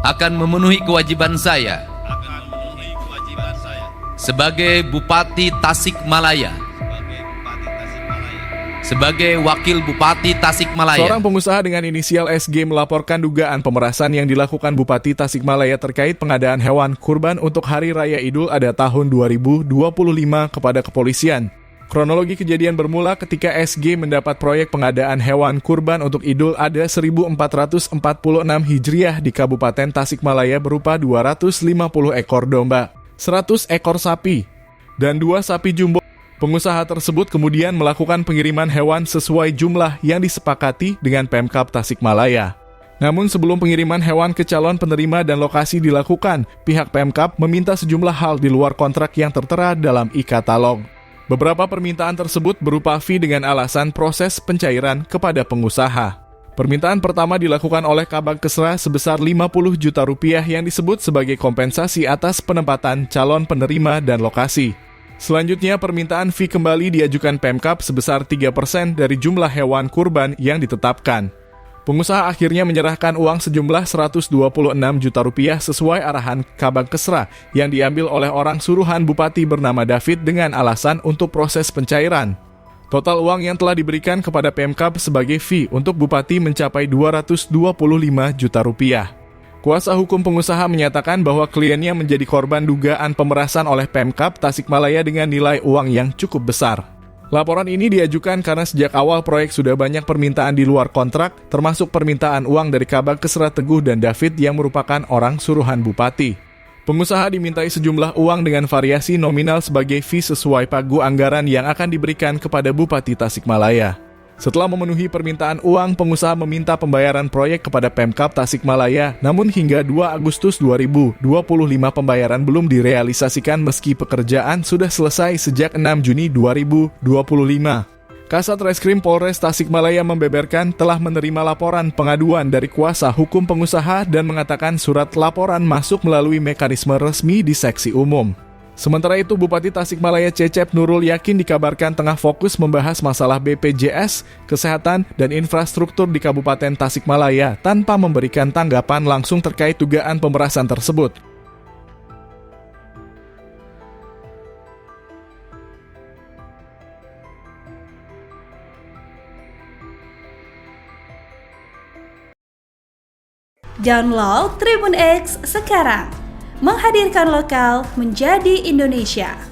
akan memenuhi kewajiban saya sebagai Bupati Tasikmalaya, sebagai Wakil Bupati Tasikmalaya. Seorang pengusaha dengan inisial SG melaporkan dugaan pemerasan yang dilakukan Bupati Tasikmalaya terkait pengadaan hewan kurban untuk Hari Raya Idul Adha tahun 2025 kepada kepolisian. Kronologi kejadian bermula ketika SG mendapat proyek pengadaan hewan kurban untuk Idul Adha 1446 Hijriah di Kabupaten Tasikmalaya berupa 250 ekor domba, 100 ekor sapi, dan 2 sapi jumbo. Pengusaha tersebut kemudian melakukan pengiriman hewan sesuai jumlah yang disepakati dengan Pemkab Tasikmalaya. Namun sebelum pengiriman hewan ke calon penerima dan lokasi dilakukan, pihak Pemkab meminta sejumlah hal di luar kontrak yang tertera dalam e-katalog. Beberapa permintaan tersebut berupa fee dengan alasan proses pencairan kepada pengusaha. Permintaan pertama dilakukan oleh Kabag Kesra sebesar 50 juta rupiah yang disebut sebagai kompensasi atas penempatan calon penerima dan lokasi. Selanjutnya, permintaan fee kembali diajukan Pemkab sebesar 3% dari jumlah hewan kurban yang ditetapkan. Pengusaha akhirnya menyerahkan uang sejumlah 126 juta rupiah sesuai arahan Kabag Kesra yang diambil oleh orang suruhan Bupati bernama David dengan alasan untuk proses pencairan. Total uang yang telah diberikan kepada Pemkab sebagai fee untuk Bupati mencapai 225 juta rupiah. Kuasa hukum pengusaha menyatakan bahwa kliennya menjadi korban dugaan pemerasan oleh Pemkab Tasikmalaya dengan nilai uang yang cukup besar. Laporan ini diajukan karena sejak awal proyek sudah banyak permintaan di luar kontrak, termasuk permintaan uang dari Kabag Kesra Teguh dan David yang merupakan orang suruhan Bupati. Pengusaha dimintai sejumlah uang dengan variasi nominal sebagai fee sesuai pagu anggaran yang akan diberikan kepada Bupati Tasikmalaya. Setelah memenuhi permintaan uang, pengusaha meminta pembayaran proyek kepada Pemkab Tasikmalaya, namun hingga 2 Agustus 2025 pembayaran belum direalisasikan meski pekerjaan sudah selesai sejak 6 Juni 2025. Kasat Reskrim Polres Tasikmalaya membeberkan telah menerima laporan pengaduan dari kuasa hukum pengusaha dan mengatakan surat laporan masuk melalui mekanisme resmi di seksi umum. Sementara itu, Bupati Tasikmalaya Cecep Nurul Yakin dikabarkan tengah fokus membahas masalah BPJS, kesehatan, dan infrastruktur di Kabupaten Tasikmalaya tanpa memberikan tanggapan langsung terkait dugaan pemerasan tersebut. Download Tribun X sekarang, menghadirkan lokal menjadi Indonesia.